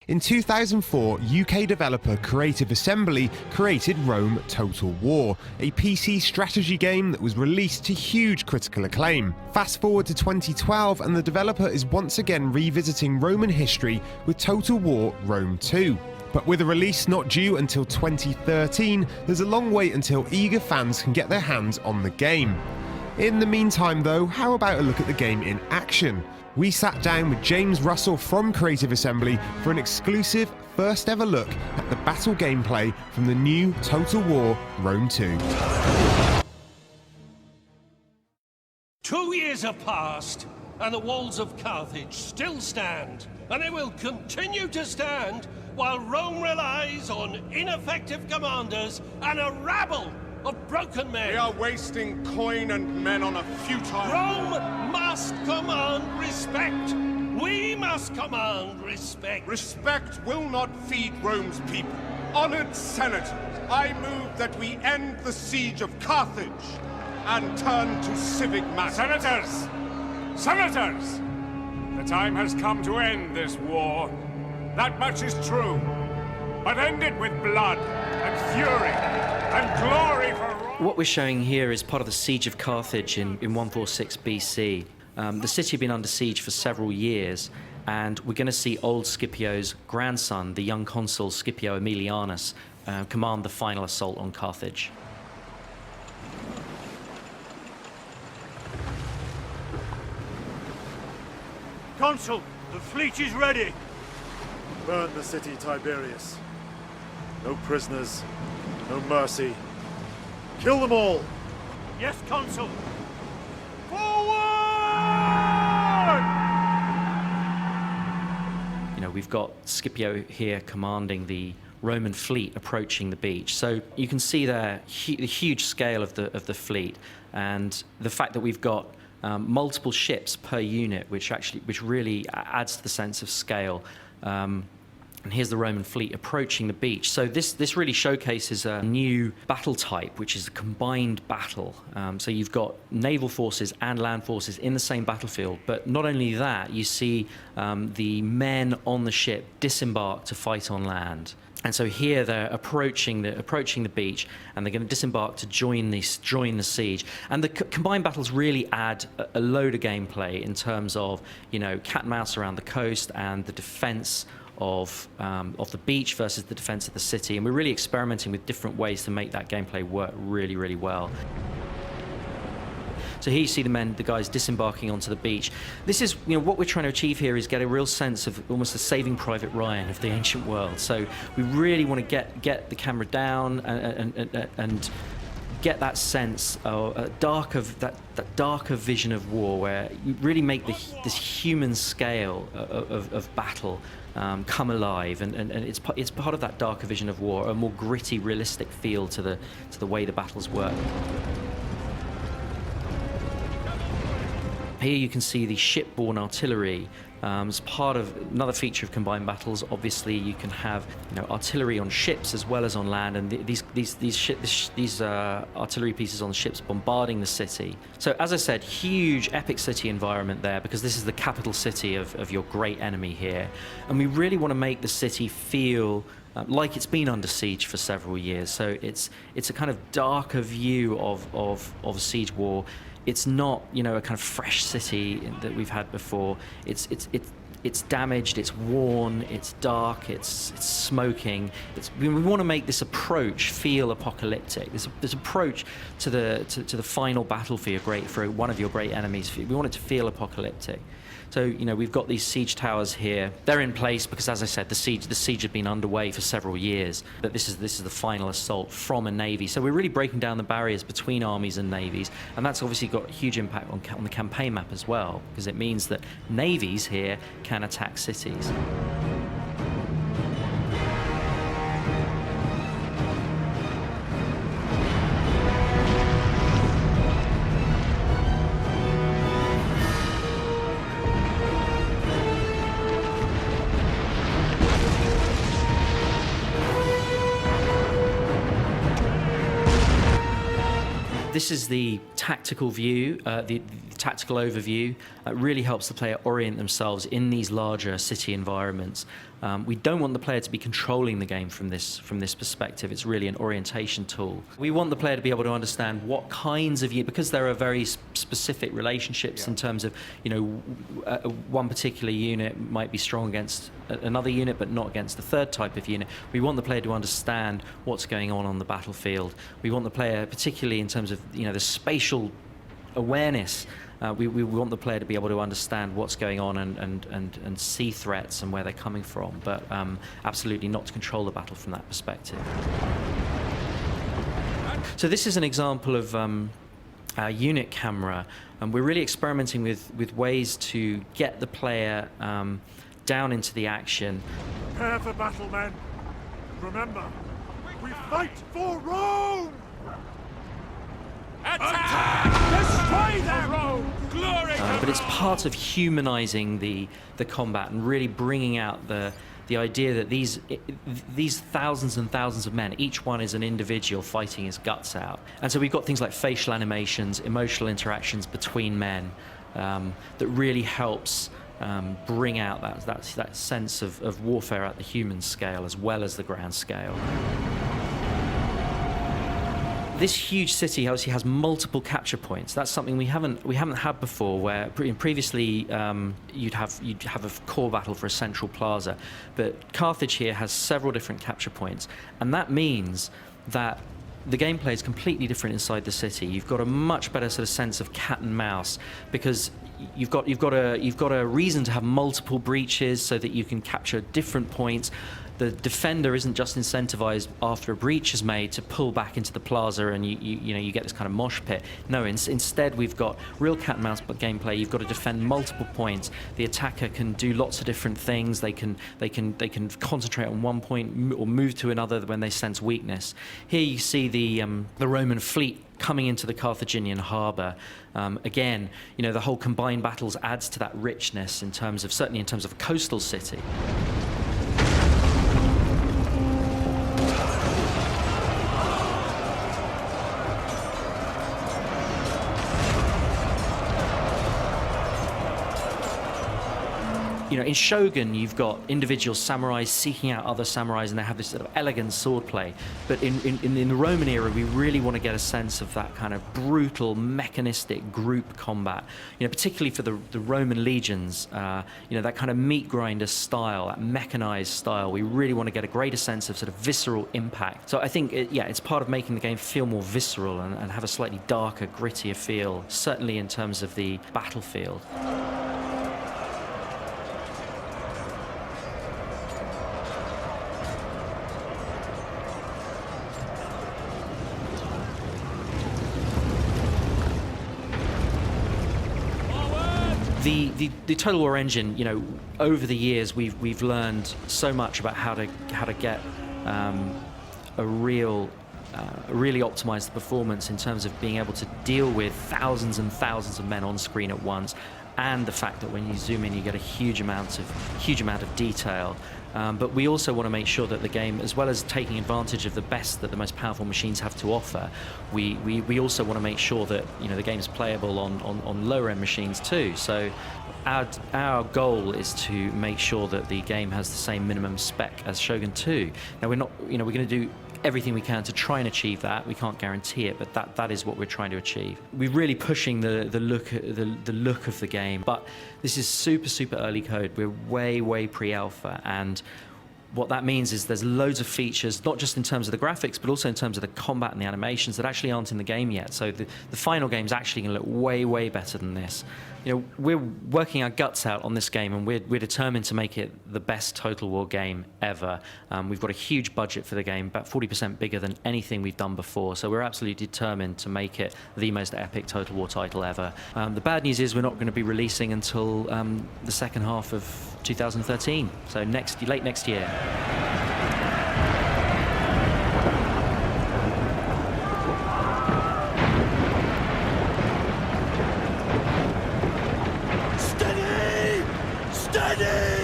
In 2004, UK developer Creative Assembly created Rome Total War, a PC strategy game that was released to huge critical acclaim. Fast forward to 2012 and the developer is once again revisiting Roman history with Total War Rome 2. But with a release not due until 2013, there's a long wait until eager fans can get their hands on the game. In the meantime though, how about a look at the game in action? We sat down with James Russell from Creative Assembly for an exclusive first ever look at the battle gameplay from the new Total War Rome 2. 2 years have passed, and the walls of Carthage still stand, and they will continue to stand while Rome relies on ineffective commanders and a rabble of broken men. We are wasting coin and men on a futile... Rome must command respect. We must command respect. Respect will not feed Rome's people. Honored senators, I move that we end the siege of Carthage and turn to civic matters. Senators! Senators! The time has come to end this war. That much is true. But end it with blood and fury and glory for Rome. What we're showing here is part of the siege of Carthage in 146 BC. The city had been under siege for several years, and we're going to see old Scipio's grandson, the young consul Scipio Aemilianus, command the final assault on Carthage. Consul, the fleet is ready. Burn the city, Tiberius. No prisoners, no mercy. Kill them all! Yes, Consul. Forward! You know, we've got Scipio here commanding the Roman fleet approaching the beach. So you can see there the huge scale of the fleet, and the fact that we've got multiple ships per unit, which really adds to the sense of scale. And here's the Roman fleet approaching the beach. So this really showcases a new battle type, which is a combined battle. So you've got naval forces and land forces in the same battlefield. But not only that, you see the men on the ship disembark to fight on land. And so here they're approaching the beach, and they're going to disembark to join the siege. And the combined battles really add a load of gameplay in terms of, you know, cat and mouse around the coast and the defense of the beach versus the defense of the city. And we're really experimenting with different ways to make that gameplay work really, really well. So here you see the guys disembarking onto the beach. This is, you know, what we're trying to achieve here is get a real sense of almost the Saving Private Ryan of the ancient world. So we really want to get the camera down and get that sense of that darker vision of war, where you really make this human scale of battle come alive, and it's part of that darker vision of war, a more gritty, realistic feel to the way the battles work. Here you can see the shipborne artillery as part of another feature of combined battles. Obviously, you can have, you know, artillery on ships as well as on land, and these artillery pieces on the ships bombarding the city. So, as I said, huge epic city environment there, because this is the capital city of your great enemy here, and we really want to make the city feel like it's been under siege for several years. So it's a kind of darker view of a siege war. It's not, you know, a kind of fresh city that we've had before. It's damaged, it's worn, it's dark, it's smoking. We want to make this approach feel apocalyptic. This approach to the final battle for one of your great enemies. We want it to feel apocalyptic. So, you know, we've got these siege towers here. They're in place because, as I said, the siege had been underway for several years. But this is the final assault from a navy. So we're really breaking down the barriers between armies and navies, and that's obviously got a huge impact on the campaign map as well, because it means that navies here can attack cities. This is the tactical view, the tactical overview. It really helps the player orient themselves in these larger city environments. We don't want the player to be controlling the game from this perspective. It's really an orientation tool. We want the player to be able to understand what kinds of because there are very specific relationships in terms of, one particular unit might be strong against another unit, but not against the third type of unit. We want the player to understand what's going on the battlefield. We want the player, particularly in terms of the spatial awareness. We want the player to be able to understand what's going on and see threats and where they're coming from, but absolutely not to control the battle from that perspective. So this is an example of our unit camera, and we're really experimenting with ways to get the player down into the action. Prepare for battle, men. Remember, we fight for Rome! Attack! Destroy them! Rome! Glory to But it's Rome! part of humanizing the combat and really bringing out the idea that these thousands and thousands of men, each one is an individual fighting his guts out. And so we've got things like facial animations, emotional interactions between men that really helps bring out that sense of warfare at the human scale as well as the ground scale. This huge city obviously has multiple capture points. That's something we haven't had before. Where previously you'd have a core battle for a central plaza, but Carthage here has several different capture points, and that means that the gameplay is completely different inside the city. You've got a much better sort of sense of cat and mouse because you've got a reason to have multiple breaches so that you can capture different points. The defender isn't just incentivized after a breach is made to pull back into the plaza and you get this kind of mosh pit. No, instead we've got real cat and mouse gameplay. You've got to defend multiple points. The attacker can do lots of different things. They can concentrate on one point or move to another when they sense weakness. Here you see the Roman fleet coming into the Carthaginian harbour. Again, the whole combined battles adds to that richness certainly in terms of a coastal city. In Shogun, you've got individual samurais seeking out other samurais, and they have this sort of elegant swordplay. But in the Roman era, we really want to get a sense of that kind of brutal, mechanistic group combat. Particularly for the Roman legions, that kind of meat grinder style, that mechanized style. We really want to get a greater sense of sort of visceral impact. So I think, it's part of making the game feel more visceral and have a slightly darker, grittier feel, certainly in terms of the battlefield. The Total War engine, over the years we've learned so much about how to get really optimize the performance in terms of being able to deal with thousands and thousands of men on screen at once, and the fact that when you zoom in you get a huge amount of detail. But we also want to make sure that the game, as well as taking advantage of the best that the most powerful machines have to offer, we also want to make sure that the game is playable on lower end machines too. So our goal is to make sure that the game has the same minimum spec as Shogun 2. Now we're going to do everything we can to try and achieve that. We can't guarantee it, but that is what we're trying to achieve. We're really pushing the look of the game, but this is super early code. We're way pre-alpha, and what that means is there's loads of features, not just in terms of the graphics, but also in terms of the combat and the animations that actually aren't in the game yet. So the final game's actually going to look way better than this. We're working our guts out on this game, and we're determined to make it the best Total War game ever. We've got a huge budget for the game, about 40% bigger than anything we've done before. So we're absolutely determined to make it the most epic Total War title ever. The bad news is we're not going to be releasing until the second half of 2013, so late next year. Steady!